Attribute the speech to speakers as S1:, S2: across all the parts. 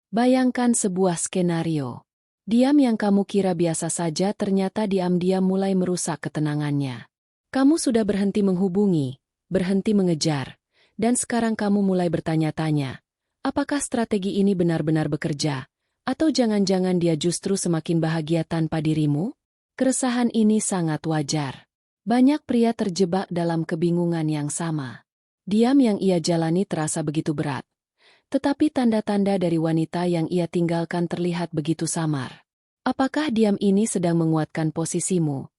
S1: Bayangkan sebuah skenario. Diam yang kamu kira biasa saja ternyata diam-diam mulai merusak ketenangannya. Kamu sudah berhenti menghubungi, berhenti mengejar, dan sekarang kamu mulai bertanya-tanya, apakah strategi ini benar-benar bekerja, atau jangan-jangan dia justru semakin bahagia tanpa dirimu? Keresahan ini sangat wajar. Banyak pria terjebak dalam kebingungan yang sama. Diam yang ia jalani terasa begitu berat. Tetapi tanda-tanda dari wanita yang ia tinggalkan terlihat begitu samar. Apakah diam ini sedang menguatkan posisimu?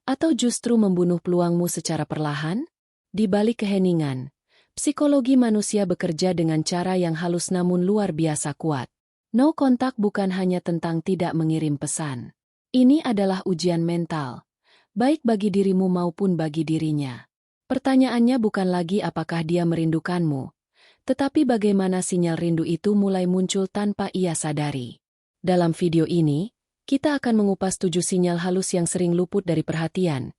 S1: Atau justru membunuh peluangmu secara perlahan? Di balik keheningan, psikologi manusia bekerja dengan cara yang halus namun luar biasa kuat. No contact bukan hanya tentang tidak mengirim pesan. Ini adalah ujian mental, baik bagi dirimu maupun bagi dirinya. Pertanyaannya bukan lagi apakah dia merindukanmu, tetapi bagaimana sinyal rindu itu mulai muncul tanpa ia sadari. Dalam video ini, kita akan mengupas 7 sinyal halus yang sering luput dari perhatian,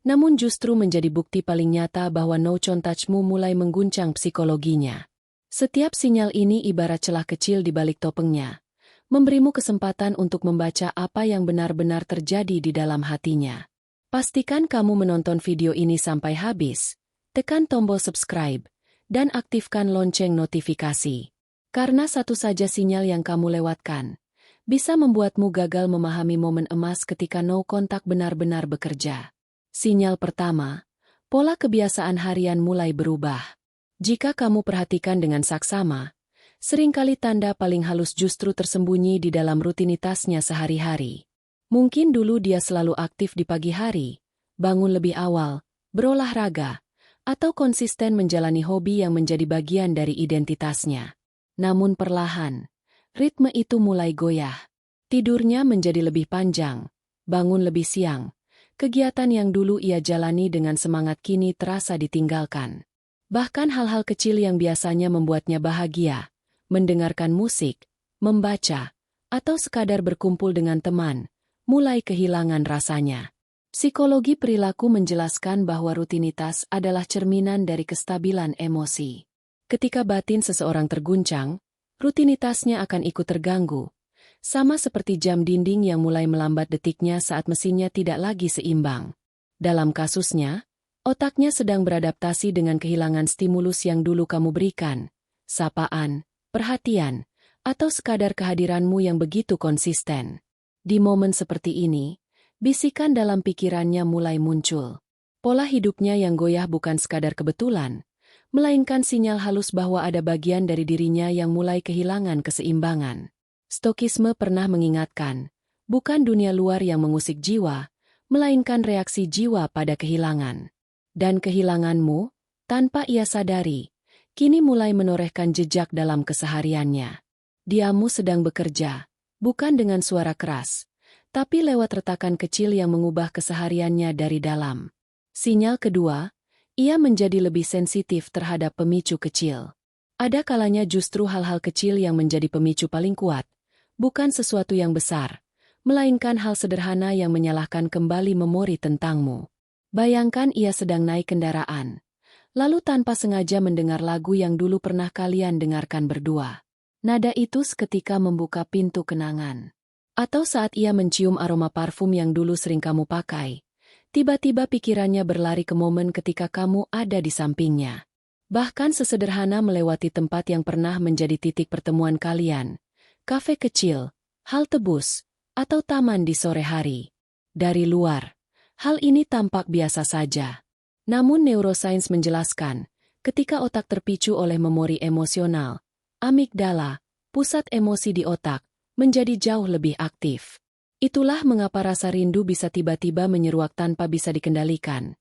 S1: namun justru menjadi bukti paling nyata bahwa no contact-mu mulai mengguncang psikologinya. Setiap sinyal ini ibarat celah kecil di balik topengnya, memberimu kesempatan untuk membaca apa yang benar-benar terjadi di dalam hatinya. Pastikan kamu menonton video ini sampai habis, tekan tombol subscribe, dan aktifkan lonceng notifikasi. Karena satu saja sinyal yang kamu lewatkan bisa membuatmu gagal memahami momen emas ketika no contact benar-benar bekerja. Sinyal pertama, pola kebiasaan harian mulai berubah. Jika kamu perhatikan dengan saksama, seringkali tanda paling halus justru tersembunyi di dalam rutinitasnya sehari-hari. Mungkin dulu dia selalu aktif di pagi hari, bangun lebih awal, berolahraga, atau konsisten menjalani hobi yang menjadi bagian dari identitasnya. Namun perlahan, ritme itu mulai goyah. Tidurnya menjadi lebih panjang, bangun lebih siang. Kegiatan yang dulu ia jalani dengan semangat kini terasa ditinggalkan. Bahkan hal-hal kecil yang biasanya membuatnya bahagia, mendengarkan musik, membaca, atau sekadar berkumpul dengan teman, mulai kehilangan rasanya. Psikologi perilaku menjelaskan bahwa rutinitas adalah cerminan dari kestabilan emosi. Ketika batin seseorang terguncang, rutinitasnya akan ikut terganggu, sama seperti jam dinding yang mulai melambat detiknya saat mesinnya tidak lagi seimbang. Dalam kasusnya, otaknya sedang beradaptasi dengan kehilangan stimulus yang dulu kamu berikan, sapaan, perhatian, atau sekadar kehadiranmu yang begitu konsisten. Di momen seperti ini, bisikan dalam pikirannya mulai muncul. Pola hidupnya yang goyah bukan sekadar kebetulan, melainkan sinyal halus bahwa ada bagian dari dirinya yang mulai kehilangan keseimbangan. Stokisme pernah mengingatkan, bukan dunia luar yang mengusik jiwa, melainkan reaksi jiwa pada kehilangan. Dan kehilanganmu, tanpa ia sadari, kini mulai menorehkan jejak dalam kesehariannya. Diamu sedang bekerja, bukan dengan suara keras, tapi lewat retakan kecil yang mengubah kesehariannya dari dalam. Sinyal kedua, ia menjadi lebih sensitif terhadap pemicu kecil. Ada kalanya justru hal-hal kecil yang menjadi pemicu paling kuat, bukan sesuatu yang besar, melainkan hal sederhana yang menyalahkan kembali memori tentangmu. Bayangkan ia sedang naik kendaraan, lalu tanpa sengaja mendengar lagu yang dulu pernah kalian dengarkan berdua. Nada itu seketika membuka pintu kenangan. Atau saat ia mencium aroma parfum yang dulu sering kamu pakai, tiba-tiba pikirannya berlari ke momen ketika kamu ada di sampingnya. Bahkan sesederhana melewati tempat yang pernah menjadi titik pertemuan kalian, kafe kecil, halte bus, atau taman di sore hari. Dari luar, hal ini tampak biasa saja. Namun neuroscience menjelaskan, ketika otak terpicu oleh memori emosional, amigdala, pusat emosi di otak, menjadi jauh lebih aktif. Itulah mengapa rasa rindu bisa tiba-tiba menyeruak tanpa bisa dikendalikan.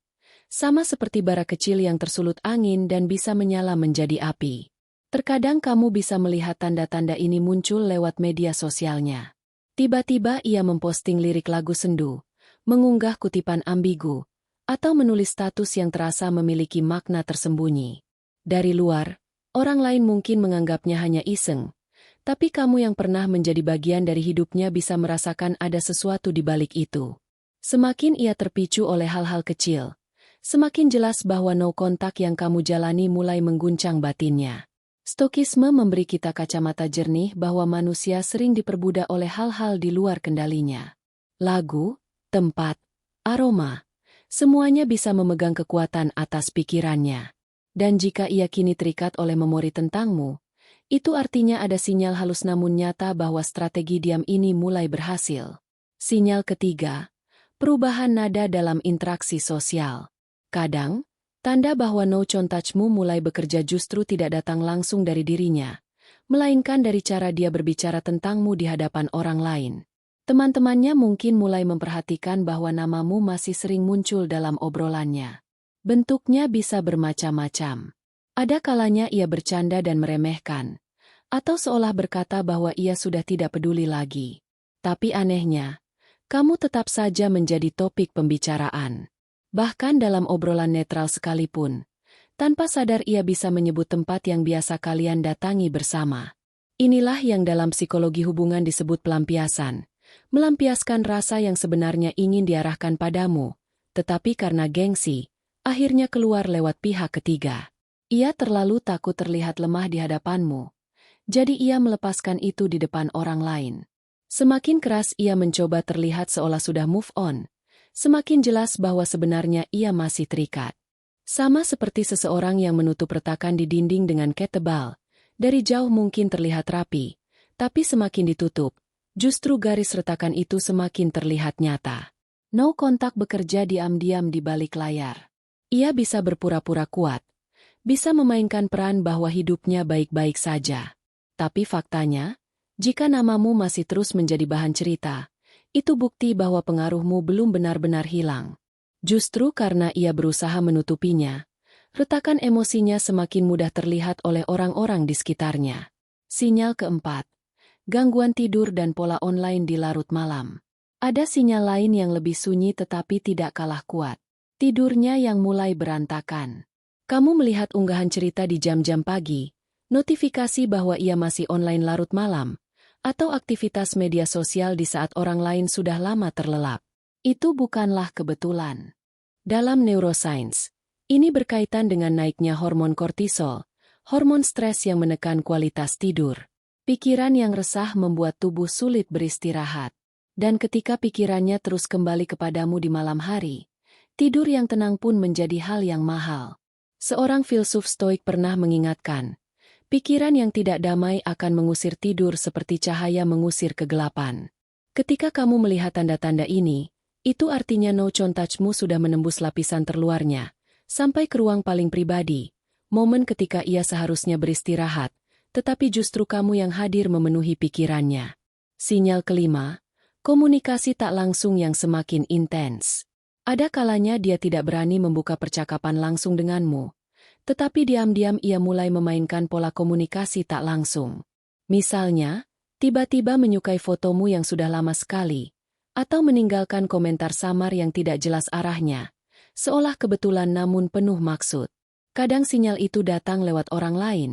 S1: Sama seperti bara kecil yang tersulut angin dan bisa menyala menjadi api. Terkadang kamu bisa melihat tanda-tanda ini muncul lewat media sosialnya. Tiba-tiba ia memposting lirik lagu sendu, mengunggah kutipan ambigu, atau menulis status yang terasa memiliki makna tersembunyi. Dari luar, orang lain mungkin menganggapnya hanya iseng, tapi kamu yang pernah menjadi bagian dari hidupnya bisa merasakan ada sesuatu di balik itu. Semakin ia terpicu oleh hal-hal kecil, semakin jelas bahwa no contact yang kamu jalani mulai mengguncang batinnya. Stokisme memberi kita kacamata jernih bahwa manusia sering diperbudak oleh hal-hal di luar kendalinya. Lagu, tempat, aroma, semuanya bisa memegang kekuatan atas pikirannya. Dan jika ia kini terikat oleh memori tentangmu, itu artinya ada sinyal halus namun nyata bahwa strategi diam ini mulai berhasil. Sinyal ketiga, perubahan nada dalam interaksi sosial. Kadang, tanda bahwa no contouch-mu mulai bekerja justru tidak datang langsung dari dirinya, melainkan dari cara dia berbicara tentangmu di hadapan orang lain. Teman-temannya mungkin mulai memperhatikan bahwa namamu masih sering muncul dalam obrolannya. Bentuknya bisa bermacam-macam. Ada kalanya ia bercanda dan meremehkan, atau seolah berkata bahwa ia sudah tidak peduli lagi. Tapi anehnya, kamu tetap saja menjadi topik pembicaraan. Bahkan dalam obrolan netral sekalipun, tanpa sadar ia bisa menyebut tempat yang biasa kalian datangi bersama. Inilah yang dalam psikologi hubungan disebut pelampiasan. Melampiaskan rasa yang sebenarnya ingin diarahkan padamu, tetapi karena gengsi, akhirnya keluar lewat pihak ketiga. Ia terlalu takut terlihat lemah di hadapanmu, jadi ia melepaskan itu di depan orang lain. Semakin keras ia mencoba terlihat seolah sudah move on, semakin jelas bahwa sebenarnya ia masih terikat. Sama seperti seseorang yang menutup retakan di dinding dengan cat tebal, dari jauh mungkin terlihat rapi, tapi semakin ditutup, justru garis retakan itu semakin terlihat nyata. No kontak bekerja diam-diam di balik layar. Ia bisa berpura-pura kuat, bisa memainkan peran bahwa hidupnya baik-baik saja. Tapi faktanya, jika namamu masih terus menjadi bahan cerita, itu bukti bahwa pengaruhmu belum benar-benar hilang. Justru karena ia berusaha menutupinya, retakan emosinya semakin mudah terlihat oleh orang-orang di sekitarnya. Sinyal keempat, gangguan tidur dan pola online di larut malam. Ada sinyal lain yang lebih sunyi tetapi tidak kalah kuat. Tidurnya yang mulai berantakan. Kamu melihat unggahan cerita di jam-jam pagi, notifikasi bahwa ia masih online larut malam, atau aktivitas media sosial di saat orang lain sudah lama terlelap. Itu bukanlah kebetulan. Dalam neuroscience, ini berkaitan dengan naiknya hormon kortisol, hormon stres yang menekan kualitas tidur. Pikiran yang resah membuat tubuh sulit beristirahat. Dan ketika pikirannya terus kembali kepadamu di malam hari, tidur yang tenang pun menjadi hal yang mahal. Seorang filsuf stoik pernah mengingatkan, pikiran yang tidak damai akan mengusir tidur seperti cahaya mengusir kegelapan. Ketika kamu melihat tanda-tanda ini, itu artinya no contouch-mu sudah menembus lapisan terluarnya, sampai ke ruang paling pribadi, momen ketika ia seharusnya beristirahat, tetapi justru kamu yang hadir memenuhi pikirannya. Sinyal kelima, komunikasi tak langsung yang semakin intens. Ada kalanya dia tidak berani membuka percakapan langsung denganmu, tetapi diam-diam ia mulai memainkan pola komunikasi tak langsung. Misalnya, tiba-tiba menyukai fotomu yang sudah lama sekali, atau meninggalkan komentar samar yang tidak jelas arahnya, seolah kebetulan namun penuh maksud. Kadang sinyal itu datang lewat orang lain,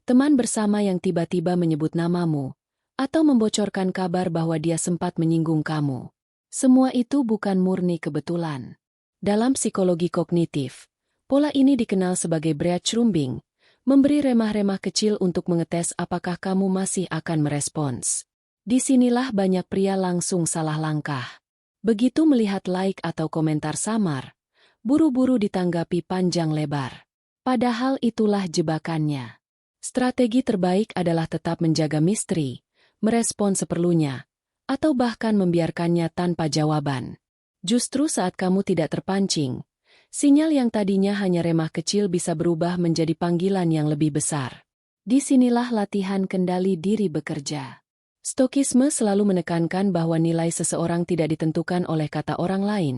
S1: teman bersama yang tiba-tiba menyebut namamu, atau membocorkan kabar bahwa dia sempat menyinggung kamu. Semua itu bukan murni kebetulan. Dalam psikologi kognitif, pola ini dikenal sebagai Brainstorming, memberi remah-remah kecil untuk mengetes apakah kamu masih akan merespons. Disinilah banyak pria langsung salah langkah. Begitu melihat like atau komentar samar, buru-buru ditanggapi panjang lebar. Padahal itulah jebakannya. Strategi terbaik adalah tetap menjaga misteri, merespon seperlunya, atau bahkan membiarkannya tanpa jawaban. Justru saat kamu tidak terpancing, sinyal yang tadinya hanya remah kecil bisa berubah menjadi panggilan yang lebih besar. Disinilah latihan kendali diri bekerja. Stokisme selalu menekankan bahwa nilai seseorang tidak ditentukan oleh kata orang lain,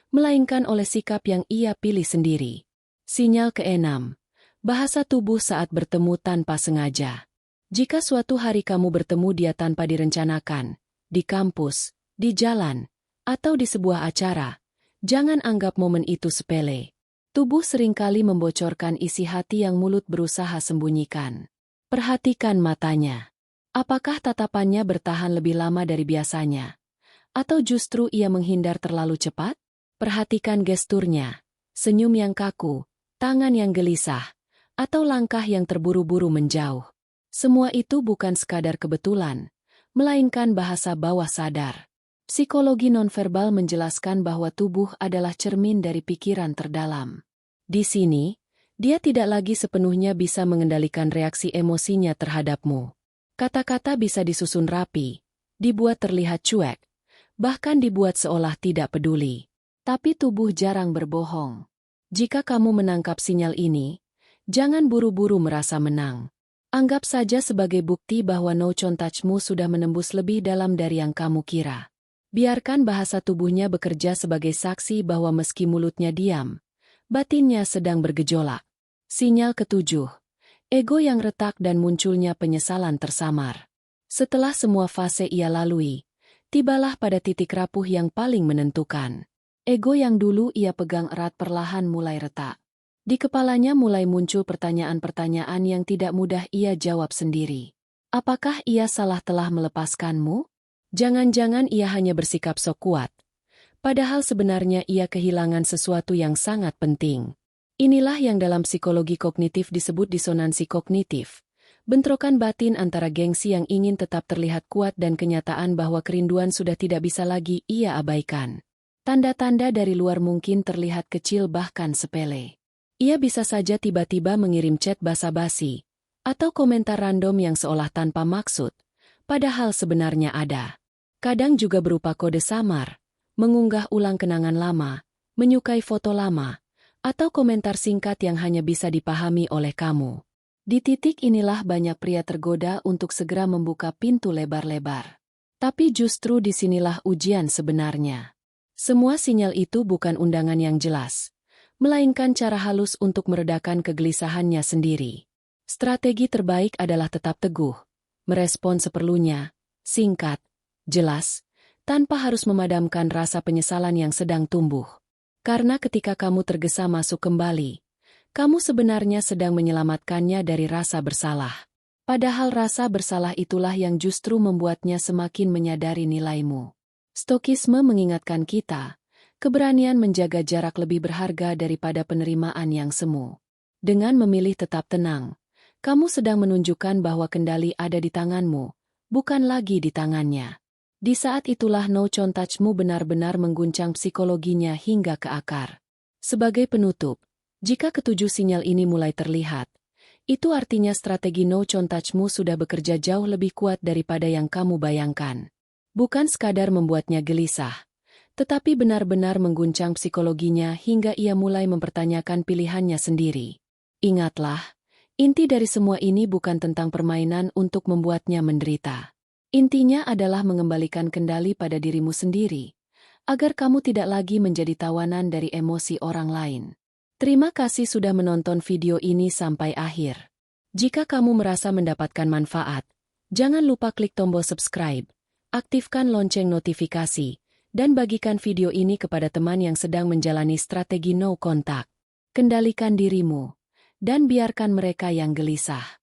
S1: melainkan oleh sikap yang ia pilih sendiri. Sinyal keenam, bahasa tubuh saat bertemu tanpa sengaja. Jika suatu hari kamu bertemu dia tanpa direncanakan, di kampus, di jalan, atau di sebuah acara, jangan anggap momen itu sepele. Tubuh seringkali membocorkan isi hati yang mulut berusaha sembunyikan. Perhatikan matanya. Apakah tatapannya bertahan lebih lama dari biasanya? Atau justru ia menghindar terlalu cepat? Perhatikan gesturnya, senyum yang kaku, tangan yang gelisah, atau langkah yang terburu-buru menjauh. Semua itu bukan sekadar kebetulan, melainkan bahasa bawah sadar. Psikologi nonverbal menjelaskan bahwa tubuh adalah cermin dari pikiran terdalam. Di sini, dia tidak lagi sepenuhnya bisa mengendalikan reaksi emosinya terhadapmu. Kata-kata bisa disusun rapi, dibuat terlihat cuek, bahkan dibuat seolah tidak peduli. Tapi tubuh jarang berbohong. Jika kamu menangkap sinyal ini, jangan buru-buru merasa menang. Anggap saja sebagai bukti bahwa no contact-mu sudah menembus lebih dalam dari yang kamu kira. Biarkan bahasa tubuhnya bekerja sebagai saksi bahwa meski mulutnya diam, batinnya sedang bergejolak. Sinyal ketujuh, ego yang retak dan munculnya penyesalan tersamar. Setelah semua fase ia lalui, tibalah pada titik rapuh yang paling menentukan. Ego yang dulu ia pegang erat perlahan mulai retak. Di kepalanya mulai muncul pertanyaan-pertanyaan yang tidak mudah ia jawab sendiri. Apakah ia salah telah melepaskanmu? Jangan-jangan ia hanya bersikap sok kuat. Padahal sebenarnya ia kehilangan sesuatu yang sangat penting. Inilah yang dalam psikologi kognitif disebut disonansi kognitif. Bentrokan batin antara gengsi yang ingin tetap terlihat kuat dan kenyataan bahwa kerinduan sudah tidak bisa lagi ia abaikan. Tanda-tanda dari luar mungkin terlihat kecil bahkan sepele. Ia bisa saja tiba-tiba mengirim chat basa-basi, atau komentar random yang seolah tanpa maksud, padahal sebenarnya ada. Kadang juga berupa kode samar, mengunggah ulang kenangan lama, menyukai foto lama, atau komentar singkat yang hanya bisa dipahami oleh kamu. Di titik inilah banyak pria tergoda untuk segera membuka pintu lebar-lebar. Tapi justru disinilah ujian sebenarnya. Semua sinyal itu bukan undangan yang jelas, melainkan cara halus untuk meredakan kegelisahannya sendiri. Strategi terbaik adalah tetap teguh, merespon seperlunya, singkat, jelas, tanpa harus memadamkan rasa penyesalan yang sedang tumbuh. Karena ketika kamu tergesa masuk kembali, kamu sebenarnya sedang menyelamatkannya dari rasa bersalah. Padahal rasa bersalah itulah yang justru membuatnya semakin menyadari nilaimu. Stokisme mengingatkan kita, keberanian menjaga jarak lebih berharga daripada penerimaan yang semu. Dengan memilih tetap tenang, kamu sedang menunjukkan bahwa kendali ada di tanganmu, bukan lagi di tangannya. Di saat itulah no contact-mu benar-benar mengguncang psikologinya hingga ke akar. Sebagai penutup, jika ketujuh sinyal ini mulai terlihat, itu artinya strategi no contact-mu sudah bekerja jauh lebih kuat daripada yang kamu bayangkan. Bukan sekadar membuatnya gelisah, tetapi benar-benar mengguncang psikologinya hingga ia mulai mempertanyakan pilihannya sendiri. Ingatlah, inti dari semua ini bukan tentang permainan untuk membuatnya menderita. Intinya adalah mengembalikan kendali pada dirimu sendiri, agar kamu tidak lagi menjadi tawanan dari emosi orang lain. Terima kasih sudah menonton video ini sampai akhir. Jika kamu merasa mendapatkan manfaat, jangan lupa klik tombol subscribe, aktifkan lonceng notifikasi, dan bagikan video ini kepada teman yang sedang menjalani strategi no contact. Kendalikan dirimu, dan biarkan mereka yang gelisah.